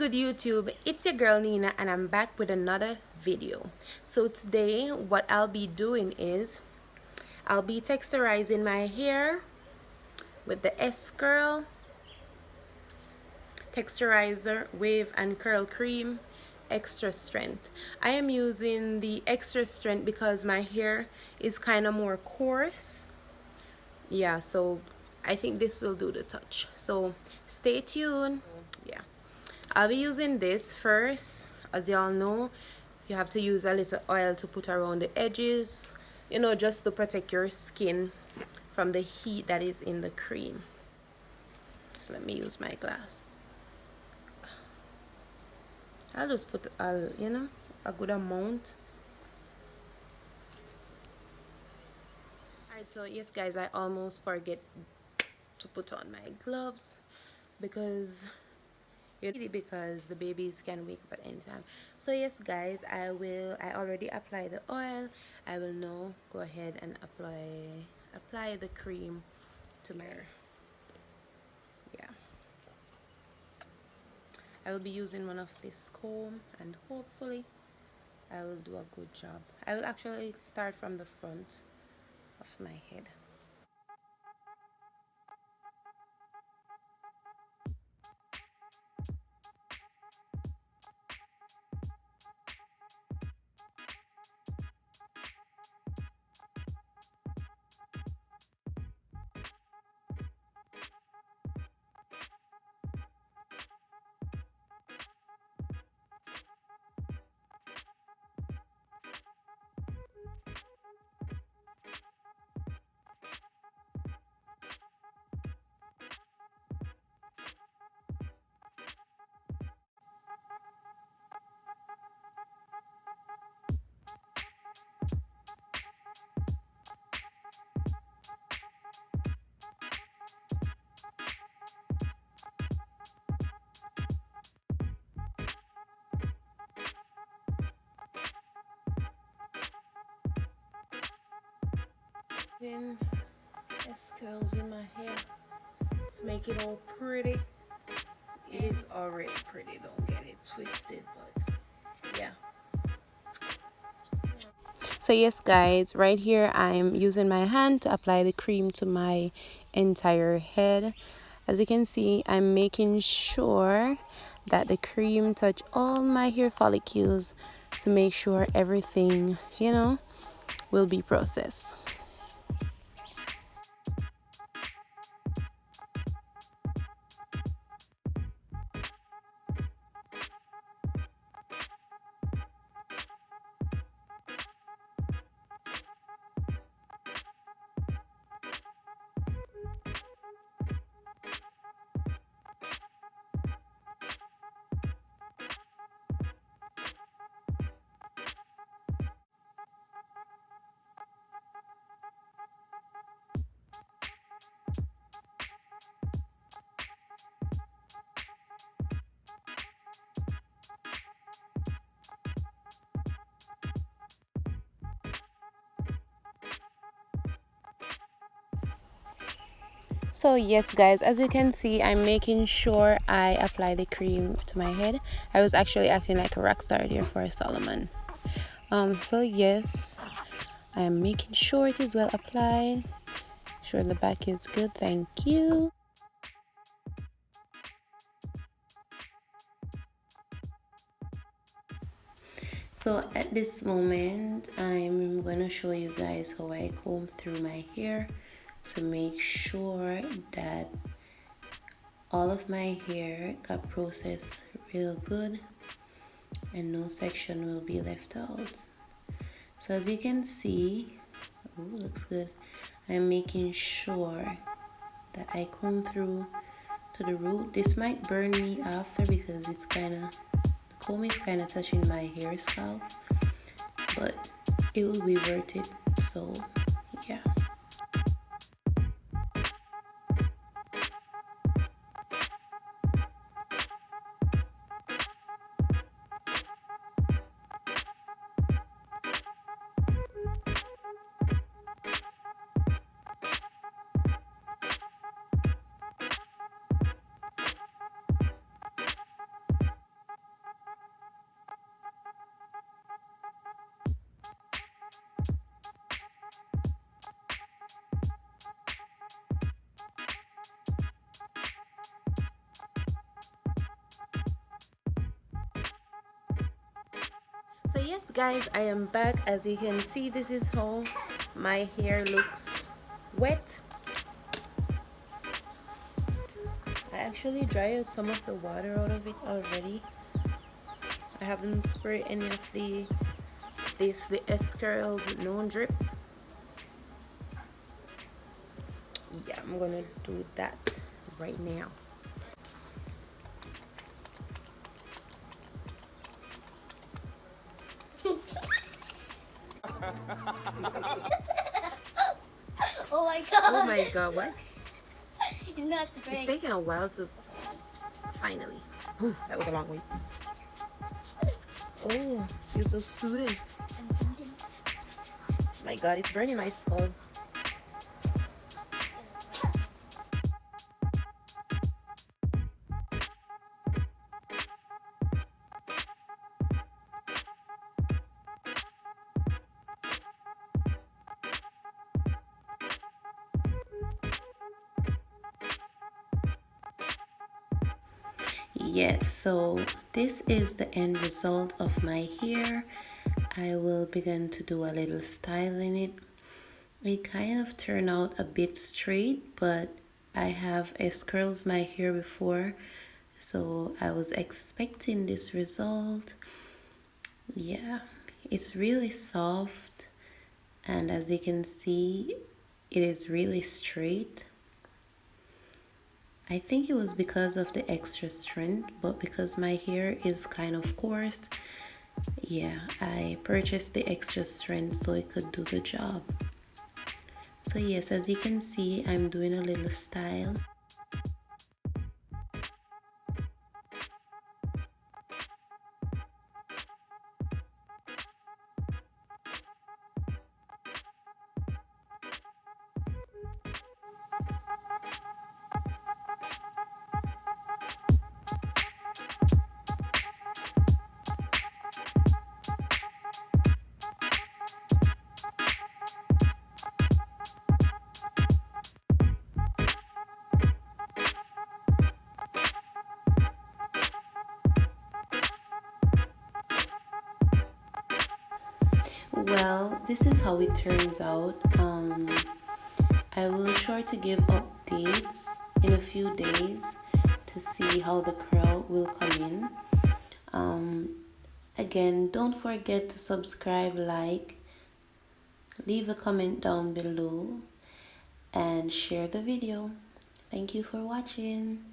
good, YouTube? It's your girl Nina and I'm back with another video. So today what I'll be doing is I'll be texturizing my hair with the S-Curl Texturizer Wave and Curl Cream Extra Strength. I am using the Extra Strength because my hair is kind of more coarse. Yeah, so I think this will do the touch. So stay tuned. Yeah. I'll be using this first. As y'all know, you have to use a little oil to put around the edges, just to protect your skin from the heat that is in the cream. So let me use my glass. I'll just put a good amount. Alright, so yes guys, I almost forget to put on my gloves because the babies can wake up at any time. So yes guys, I already applied the oil. I will now go ahead and apply the cream to my hair. Yeah, I will be using one of this comb and hopefully I will do a good job. I will actually start from the front of my head. Then S-curls in my hair to make it all pretty. It is already pretty, don't get it twisted, but yeah. So yes guys, right here I'm using my hand to apply the cream to my entire head. As you can see, I'm making sure that the cream touch all my hair follicles to make sure everything, will be processed. So yes guys, as you can see, I'm making sure I apply the cream to my head. I was actually acting like a rock star there for Solomon. So yes, I'm making sure it is well applied. Sure the back is good, thank you. So at this moment, I'm going to show you guys how I comb through my hair to make sure that all of my hair got processed real good and no section will be left out. So as you can see, looks good. I'm making sure that I comb through to the root. This might burn me after because it's the comb is kind of touching my hair scalp, but it will be worth it. So yeah. yes guys, I am back. As you can see, this is how my hair looks wet. I actually dried some of the water out of it already. I haven't sprayed any of the S curls, no drip. Yeah, I'm gonna do that right now. Oh my god. Oh my god, what? He's not spraying. It's taking a while to finally. Whew, that was a long wait. Oh, you're so soothing. My god, it's burning my skull. Yes, so this is the end result of my hair. I will begin to do a little style in it. It kind of turned out a bit straight, but I have S-curls my hair before, so I was expecting this result. Yeah, it's really soft, and as you can see, it is really straight. I think it was because of the extra strength, but because my hair is kind of coarse, yeah, I purchased the extra strength so it could do the job. So yes, as you can see, I'm doing a little style. Well, this is how it turns out. I will sure to give updates in a few days to see how the curl will come in. Again, don't forget to subscribe, like, leave a comment down below, and share the video. Thank you for watching.